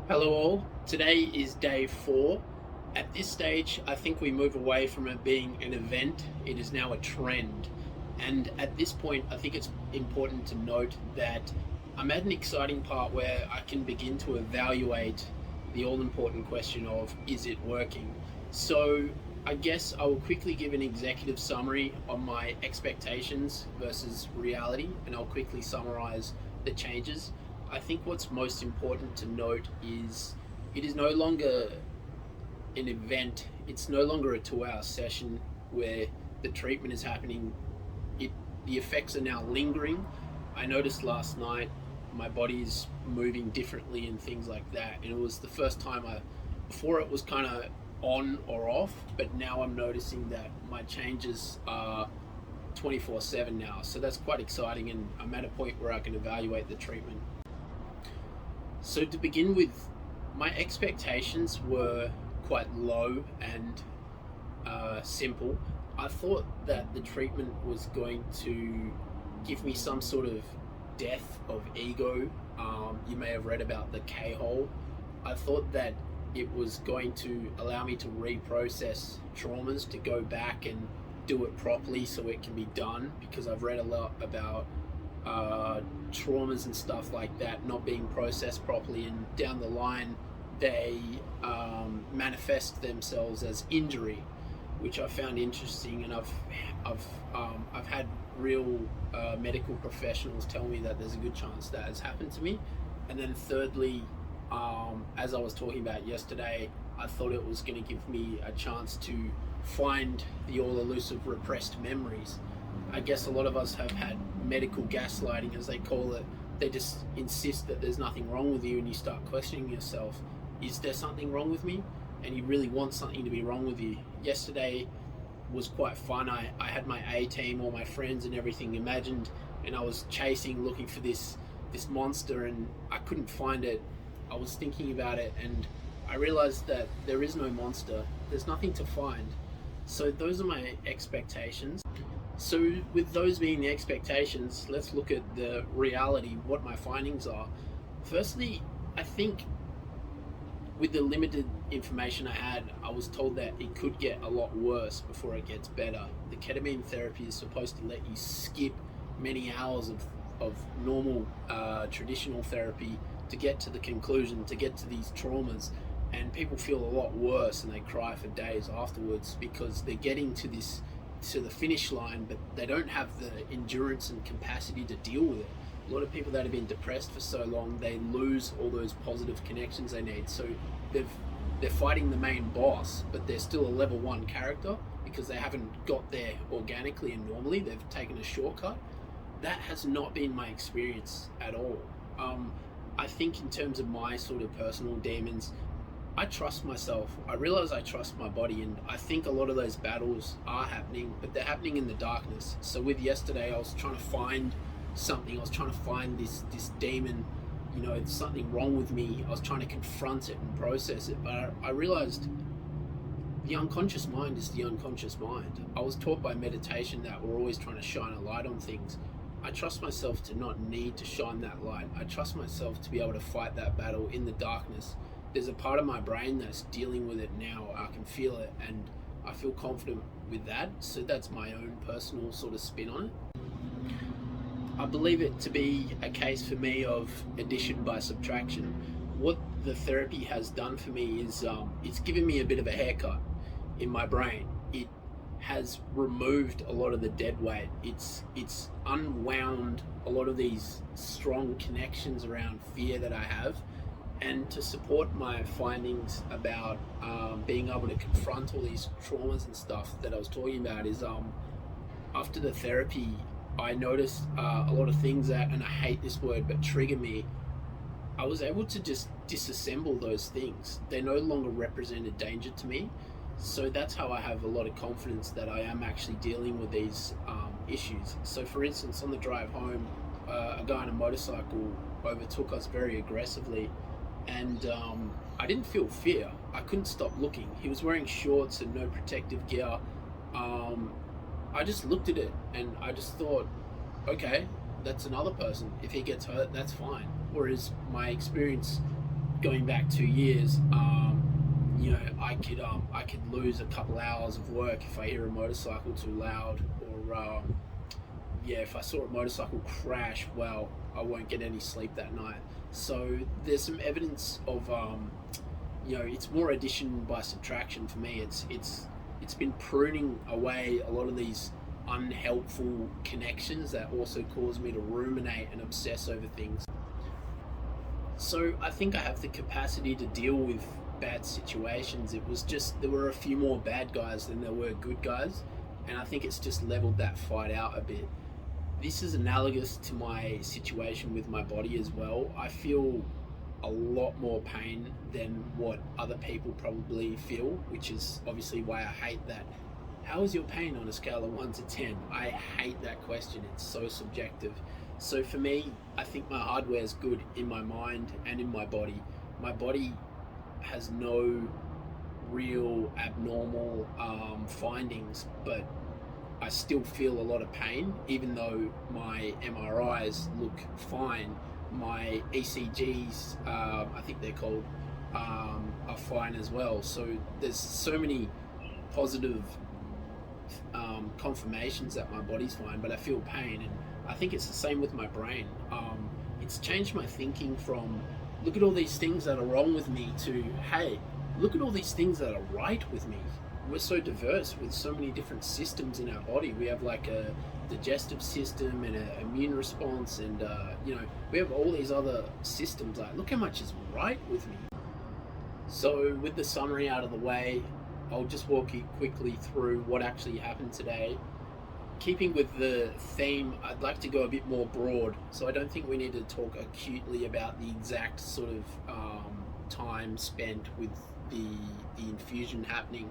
Hello all. Today is day 4. At this stage, I think we move away from it being an event. It is now a trend. And at this point, I think it's important to note that I'm at an exciting part where I can begin to evaluate the all important question of, is it working? So I guess I will quickly give an executive summary on my expectations versus reality, and I'll quickly summarize the changes. I think what's most important to note is it is no longer an event. It's no longer a 2-hour session where the treatment is happening. It The effects are now lingering. I noticed last night my body's moving differently and things like that. And it was the first time before it was kind of on or off, but now I'm noticing that my changes are 24/7 now. So that's quite exciting, and I'm at a point where I can evaluate the treatment. So to begin with, my expectations were quite low and simple. I thought that the treatment was going to give me some sort of death of ego. You may have read about the K-hole. I thought that it was going to allow me to reprocess traumas, to go back and do it properly so it can be done, because I've read a lot about traumas and stuff like that not being processed properly, and down the line they manifest themselves as injury, which I found interesting. And I've had real medical professionals tell me that there's a good chance that has happened to me. And then thirdly, as I was talking about yesterday, I thought it was going to give me a chance to find the all elusive repressed memories. I guess a lot of us have had medical gaslighting, as they call it. They just insist that there's nothing wrong with you, and you start questioning yourself. Is there something wrong with me? And you really want something to be wrong with you. Yesterday was quite fun. I had my A team, all my friends and everything imagined, and I was chasing, looking for this monster, and I couldn't find it. I was thinking about it, and I realized that there is no monster. There's nothing to find. So those are my expectations. So with those being the expectations, let's look at the reality, what my findings are. Firstly, I think with the limited information I had, I was told that it could get a lot worse before it gets better. The ketamine therapy is supposed to let you skip many hours of normal traditional therapy to get to the conclusion, to get to these traumas. And people feel a lot worse, and they cry for days afterwards because they're getting to the finish line, but they don't have the endurance and capacity to deal with it. A lot of people that have been depressed for so long, they lose all those positive connections they need. So they're fighting the main boss, but they're still a level 1 character because they haven't got there organically and normally. They've taken a shortcut. That has not been my experience at all. I think in terms of my sort of personal demons, I trust myself. I realize I trust my body, and I think a lot of those battles are happening, but they're happening in the darkness. So with yesterday, I was trying to find something. I was trying to find this demon. There's something wrong with me. I was trying to confront it and process it, but I realized the unconscious mind is the unconscious mind. I was taught by meditation that we're always trying to shine a light on things. I trust myself to not need to shine that light. I trust myself to be able to fight that battle in the darkness. There's a part of my brain that's dealing with it now. I can feel it, and I feel confident with that. So that's my own personal sort of spin on it. I believe it to be a case for me of addition by subtraction. What the therapy has done for me is it's given me a bit of a haircut in my brain. It has removed a lot of the dead weight. It's unwound a lot of these strong connections around fear that I have. And to support my findings about being able to confront all these traumas and stuff that I was talking about is after the therapy, I noticed a lot of things that, and I hate this word, but trigger me. I was able to just disassemble those things. They no longer represent a danger to me. So that's how I have a lot of confidence that I am actually dealing with these issues. So for instance, on the drive home, a guy on a motorcycle overtook us very aggressively, and I didn't feel fear. I couldn't stop looking. He was wearing shorts and no protective gear. I just looked at it and I just thought, okay, that's another person. If he gets hurt, that's fine. Whereas my experience going back 2 years, I could lose a couple hours of work if I hear a motorcycle too loud, or if I saw a motorcycle crash, well, I won't get any sleep that night. So there's some evidence of it's more addition by subtraction for me. It's been pruning away a lot of these unhelpful connections that also cause me to ruminate and obsess over things. So I think I have the capacity to deal with bad situations. It was just there were a few more bad guys than there were good guys, and I think it's just leveled that fight out a bit. This is analogous to my situation with my body as well. I feel a lot more pain than what other people probably feel, which is obviously why I hate that. How is your pain on a scale of 1 to 10? I hate that question. It's so subjective. So for me, I think my hardware is good in my mind and in my body. My body has no real abnormal findings, but I still feel a lot of pain, even though my MRIs look fine. My ECGs, I think they're called, are fine as well. So there's so many positive confirmations that my body's fine, but I feel pain. And I think it's the same with my brain. It's changed my thinking from look at all these things that are wrong with me to hey, look at all these things that are right with me. We're so diverse with so many different systems in our body. We have like a digestive system and an immune response, and we have all these other systems. Like, look how much is right with me. So with the summary out of the way, I'll just walk you quickly through what actually happened today. Keeping with the theme, I'd like to go a bit more broad, so I don't think we need to talk acutely about the exact sort of time spent with the infusion happening.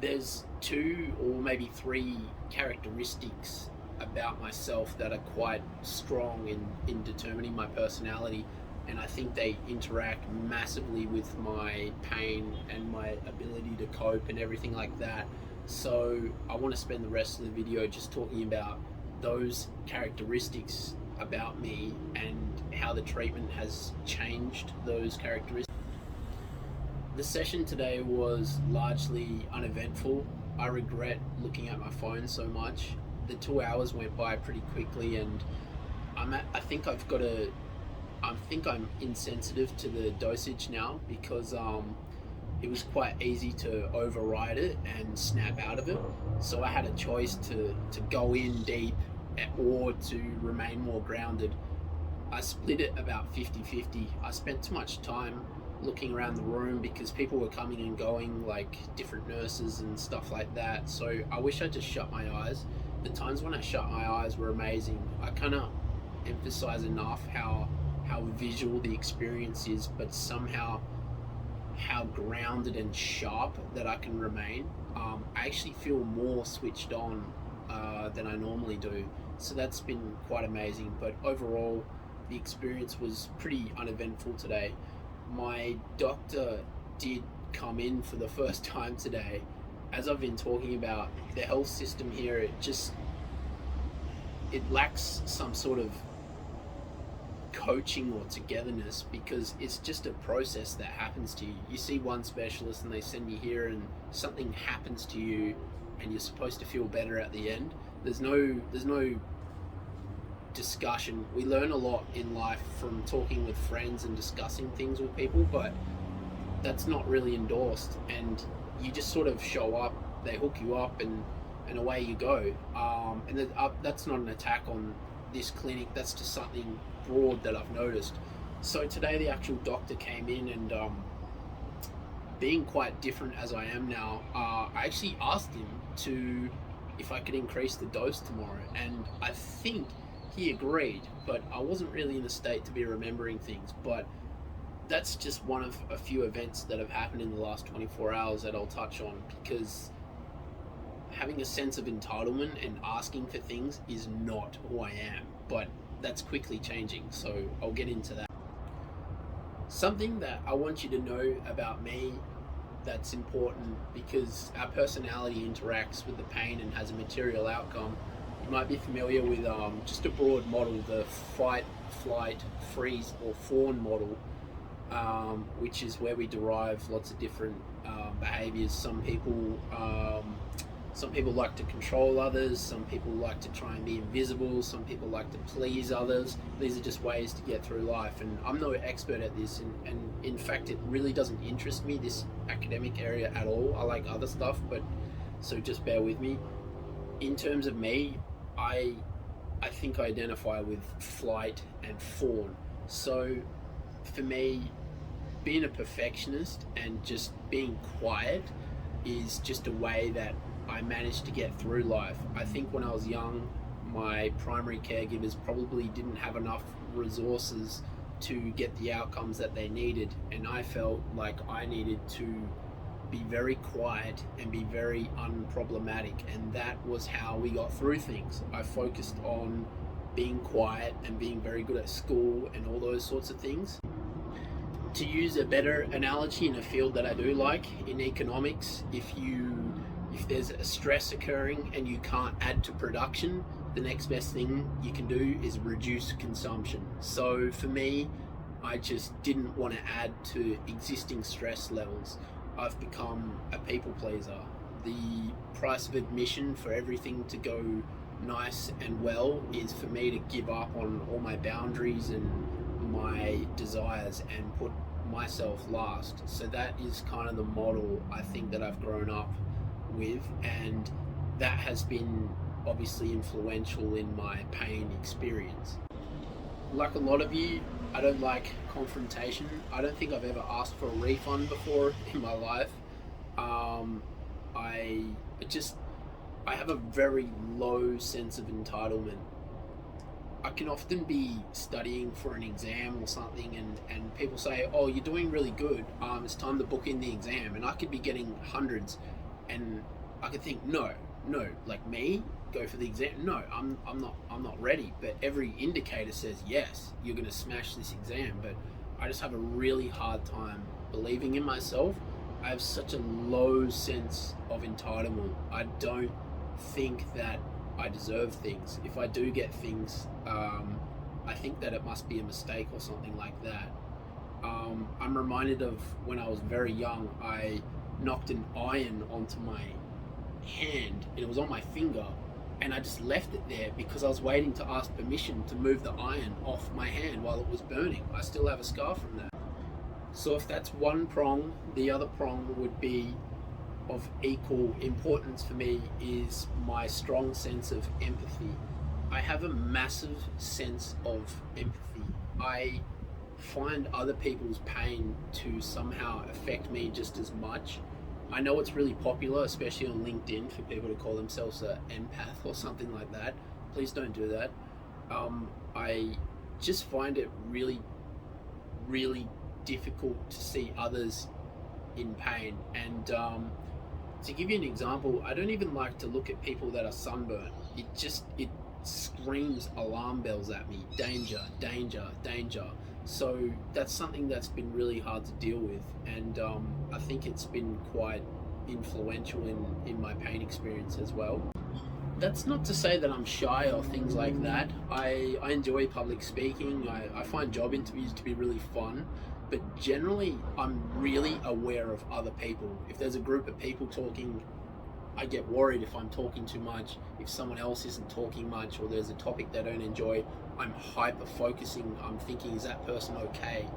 There's 2 or maybe 3 characteristics about myself that are quite strong in determining my personality, and I think they interact massively with my pain and my ability to cope and everything like that. So I want to spend the rest of the video just talking about those characteristics about me and how the treatment has changed those characteristics. The session today was largely uneventful. I regret looking at my phone so much. The 2 hours went by pretty quickly, and I think I'm insensitive to the dosage now, because it was quite easy to override it and snap out of it. So I had a choice to go in deep or to remain more grounded. I split it about 50-50. I spent too much time looking around the room because people were coming and going, like different nurses and stuff like that. So I wish I just shut my eyes. The times when I shut my eyes were amazing. I cannot emphasize enough how visual the experience is, but somehow how grounded and sharp that I can remain. I actually feel more switched on than I normally do. So that's been quite amazing. But overall, the experience was pretty uneventful today. My doctor did come in for the first time today. As I've been talking about, the health system here, it lacks some sort of coaching or togetherness, because it's just a process that happens to you. You see one specialist and they send you here, and something happens to you and you're supposed to feel better at the end. There's no discussion. We learn a lot in life from talking with friends and discussing things with people, but that's not really endorsed, and you just sort of show up, they hook you up, and away you go. And that's not an attack on this clinic, that's just something broad that I've noticed. So today the actual doctor came in, and being quite different as I am now, I actually asked him if I could increase the dose tomorrow, and I think he agreed, but I wasn't really in a state to be remembering things. But that's just one of a few events that have happened in the last 24 hours that I'll touch on, because having a sense of entitlement and asking for things is not who I am, but that's quickly changing, so I'll get into that. Something that I want you to know about me that's important, because our personality interacts with the pain and has a material outcome. You might be familiar with just a broad model, the fight, flight, freeze or fawn model. which is where we derive lots of different behaviors. Some people like to control others, some people like to try and be invisible, some people like to please others. These are just ways to get through life, and I'm no expert at this, and in fact it really doesn't interest me, this academic area, at all. I like other stuff, but so just bear with me. In terms of me, I think I identify with flight and fawn. So for me, being a perfectionist and just being quiet is just a way that I managed to get through life. I think when I was young, my primary caregivers probably didn't have enough resources to get the outcomes that they needed, and I felt like I needed to be very quiet and be very unproblematic, and that was how we got through things. I focused on being quiet and being very good at school and all those sorts of things. To use a better analogy in a field that I do like, in economics, if there's a stress occurring and you can't add to production, the next best thing you can do is reduce consumption. So for me, I just didn't want to add to existing stress levels. I've become a people pleaser. The price of admission for everything to go nice and well is for me to give up on all my boundaries and my desires and put myself last. So that is kind of the model I think that I've grown up with, and that has been obviously influential in my pain experience. Like a lot of you, I don't like confrontation. I don't think I've ever asked for a refund before in my life. I just I have a very low sense of entitlement. I can often be studying for an exam or something, and people say, "Oh, you're doing really good. It's time to book in the exam," and I could be getting hundreds, and I could think, no, like me, go for the exam. No, I'm not ready. But every indicator says yes, you're going to smash this exam. But I just have a really hard time believing in myself. I have such a low sense of entitlement. I don't think that I deserve things. If I do get things, I think that it must be a mistake or something like that. I'm reminded of when I was very young, I knocked an iron onto my hand, and it was on my finger, and I just left it there because I was waiting to ask permission to move the iron off my hand while it was burning. I still have a scar from that. So if that's one prong, the other prong would be of equal importance for me is my strong sense of empathy. I have a massive sense of empathy. I find other people's pain to somehow affect me just as much. I know it's really popular, especially on LinkedIn, for people to call themselves an empath or something like that. Please don't do that. I just find it really, really difficult to see others in pain. And to give you an example, I don't even like to look at people that are sunburned. It screams alarm bells at me. Danger, danger, danger. So that's something that's been really hard to deal with, and I think it's been quite influential in my pain experience as well. That's not to say that I'm shy or things like that. I enjoy public speaking. I find job interviews to be really fun, but generally I'm really aware of other people. If there's a group of people talking, I get worried if I'm talking too much. If someone else isn't talking much, or there's a topic they don't enjoy, I'm hyper focusing. I'm thinking, is that person okay?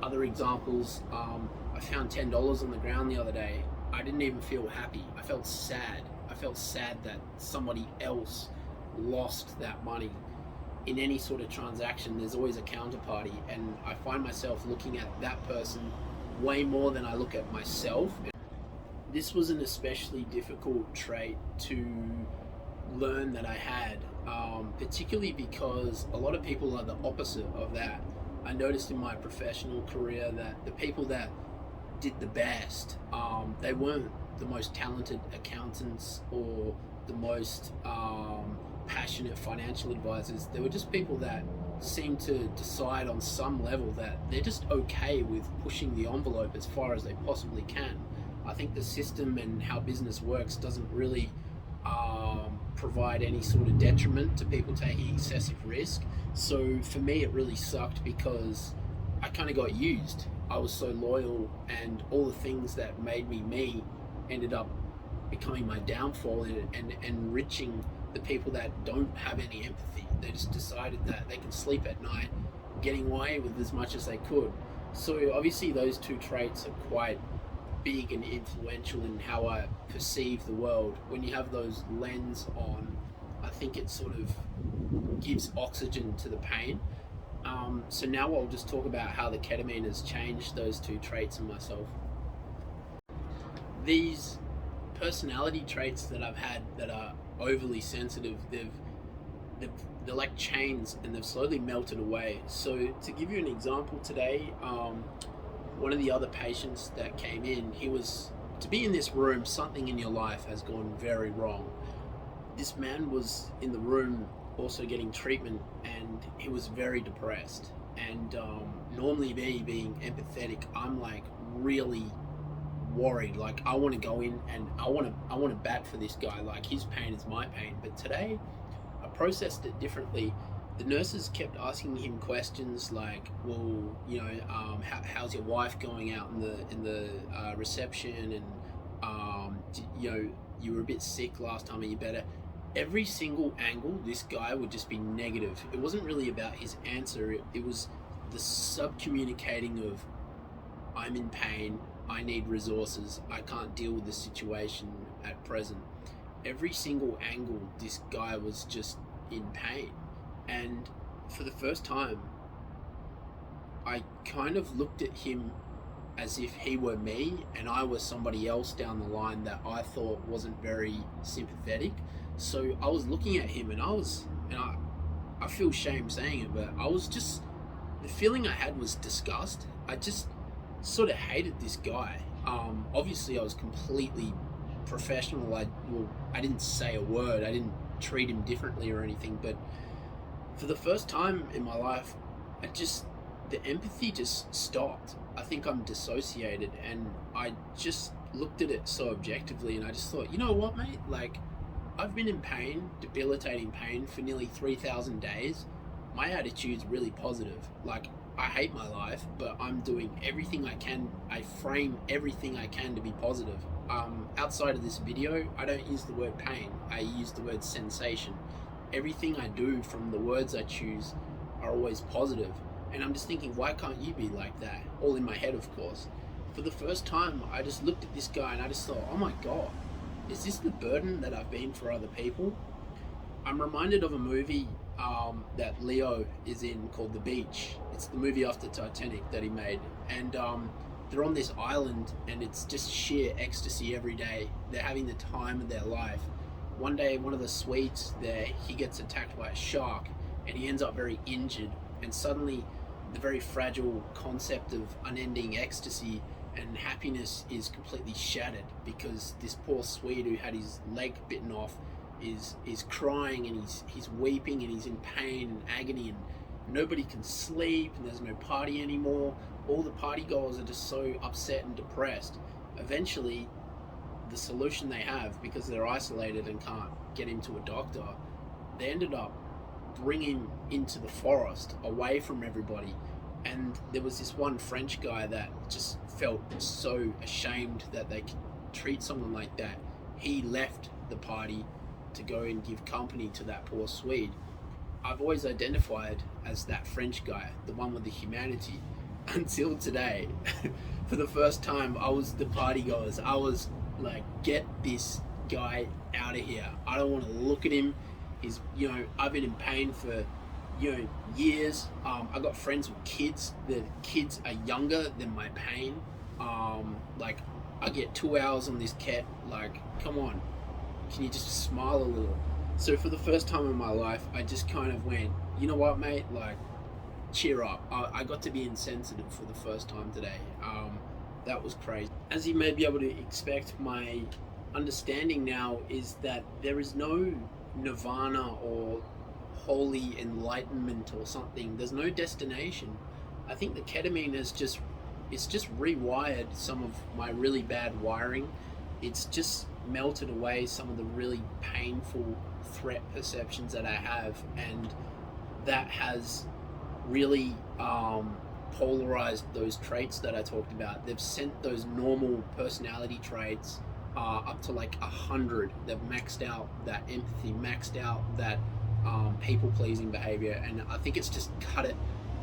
Other examples, I found $10 on the ground the other day. I didn't even feel happy. I felt sad. I felt sad that somebody else lost that money. In any sort of transaction, there's always a counterparty, and I find myself looking at that person way more than I look at myself. This was an especially difficult trait to learn that I had, particularly because a lot of people are the opposite of that. I noticed in my professional career that the people that did the best, they weren't the most talented accountants or the most passionate financial advisors. They were just people that seemed to decide on some level that they're just okay with pushing the envelope as far as they possibly can. I think the system and how business works doesn't really provide any sort of detriment to people taking excessive risk. So for me, it really sucked because I I kind of got used. I was so loyal, and all the things that made me me ended up becoming my downfall, and enriching the people that don't have any empathy. They just decided that they can sleep at night, getting away with as much as they could. So obviously those two traits are quite big and influential in how I perceive the world. When you have those lens on, I think it sort of gives oxygen to the pain. So now I'll just talk about how the ketamine has changed those two traits in myself. These personality traits that I've had that are overly sensitive, they're like chains, and they've slowly melted away. So to give you an example today, one of the other patients that came in, he was, to be in this room, something in your life has gone very wrong. This man was in the room also getting treatment, and he was very depressed. And normally me being empathetic, I'm like really worried. Like I want to go in and I want to bat for this guy. Like his pain is my pain. But today I processed it differently. The nurses kept asking him questions like, well, how's your wife going out in the reception, and you were a bit sick last time, are you better? Every single angle, this guy would just be negative. It wasn't really about his answer. It was the sub-communicating of, I'm in pain, I need resources, I can't deal with the situation at present. Every single angle, this guy was just in pain. And for the first time, I kind of looked at him as if he were me and I was somebody else down the line that I thought wasn't very sympathetic. So I was looking at him, and I feel shame saying it, but the feeling I had was disgust. I just sort of hated this guy. Obviously I was completely professional. I didn't say a word. I didn't treat him differently or anything, but for the first time in my life, the empathy just stopped. I think I'm dissociated, and I just looked at it so objectively, and I just thought, you know what, mate? Like, I've been in pain, debilitating pain, for nearly 3,000 days. My attitude's really positive. Like, I hate my life, but I'm doing everything I can. I frame everything I can to be positive. Outside of this video, I don't use the word pain. I use the word sensation. Everything I do, from the words I choose, are always positive. And I'm just thinking, why can't you be like that? All in my head, of course. For the first time, I just looked at this guy and I just thought, oh my God, is this the burden that I've been for other people? I'm reminded of a movie that Leo is in called The Beach. It's the movie after Titanic that he made. And they're on this island, and it's just sheer ecstasy every day. They're having the time of their life. One day, one of the Swedes there, he gets attacked by a shark, and he ends up very injured. And suddenly, the very fragile concept of unending ecstasy and happiness is completely shattered, because this poor Swede who had his leg bitten off is crying, and he's weeping, and he's in pain and agony, and nobody can sleep, and there's no party anymore. All the party goers are just so upset and depressed. Eventually, the solution they have, because they're isolated and can't get into a doctor, they ended up bringing him into the forest, away from everybody. And there was this one French guy that just felt so ashamed that they could treat someone like that. He left the party to go and give company to that poor Swede. I've always identified as that French guy, the one with the humanity, until today. For the first time, I was the party goers. I was like, get this guy out of here. I don't want to look at him. I've been in pain for years. I got friends with kids. The kids are younger than my pain. Like, I get 2 hours on this cat. Like, come on, can you just smile a little? So for the first time in my life, I just kind of went, you know what, mate? Like, cheer up. I got to be insensitive for the first time today. That was crazy. As you may be able to expect, my understanding now is that there is no nirvana or holy enlightenment or something. There's no destination. I think the ketamine it's just rewired some of my really bad wiring. It's just melted away some of the really painful threat perceptions that I have, and that has really polarized those traits that I talked about. They've sent those normal personality traits up to like 100. They've maxed out that empathy, maxed out that people-pleasing behavior, and I think it's just cut it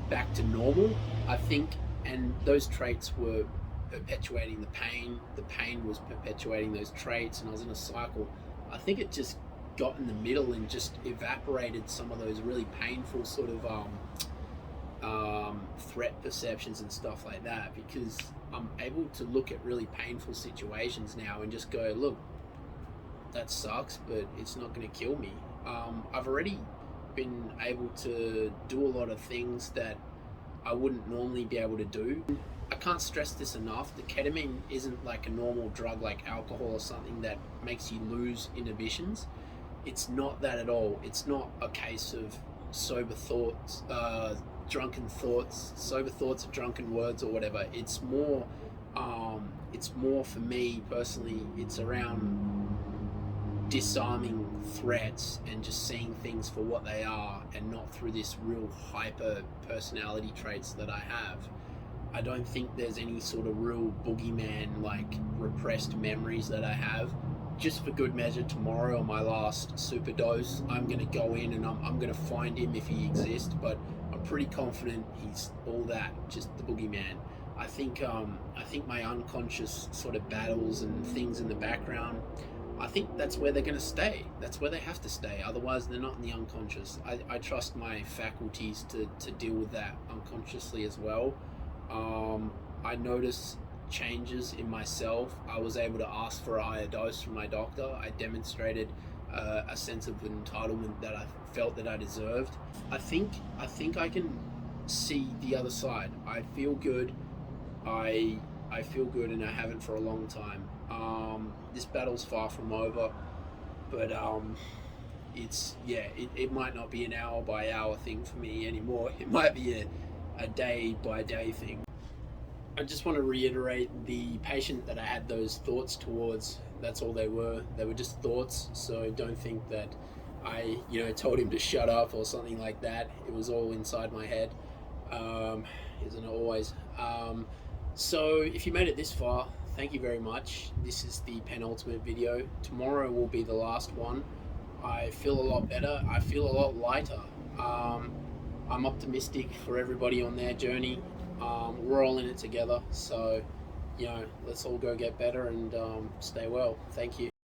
back to normal. I think, and those traits were perpetuating the pain. The pain was perpetuating those traits, and I was in a cycle. I think it just got in the middle and just evaporated some of those really painful sort of threat perceptions and stuff like that, because I'm able to look at really painful situations now and just go, look, that sucks, but it's not going to kill me. I've already been able to do a lot of things that I wouldn't normally be able to do. I can't stress this enough. The ketamine isn't like a normal drug like alcohol or something that makes you lose inhibitions. It's not that at all. It's not a case of sober thoughts, drunken thoughts, sober thoughts of drunken words or whatever. It's more for me personally, it's around disarming threats and just seeing things for what they are and not through this real hyper personality traits that I have. I don't think there's any sort of real boogeyman like repressed memories that I have. Just for good measure, tomorrow on my last super dose, I'm going to go in and I'm going to find him if he exists, but I'm pretty confident he's all that, just the boogeyman. I think my unconscious sort of battles and things in the background, I think that's where they're going to stay. That's where they have to stay. Otherwise, they're not in the unconscious. I trust my faculties to deal with that unconsciously as well. I notice changes in myself. I was able to ask for a higher dose from my doctor. I demonstrated a sense of entitlement that I felt that I deserved. I think I can see the other side. I feel good. I feel good, and I haven't for a long time. This battle's far from over, but it might not be an hour by hour thing for me anymore. It might be a day by day thing. I just want to reiterate, the patient that I had those thoughts towards, that's all they were. They were just thoughts, so don't think that I told him to shut up or something like that. It was all inside my head. Isn't it always? So if you made it this far, thank you very much. This is the penultimate video. Tomorrow will be the last one. I feel a lot better. I feel a lot lighter. I'm optimistic for everybody on their journey. We're all in it together, so let's all go get better and stay well. Thank you.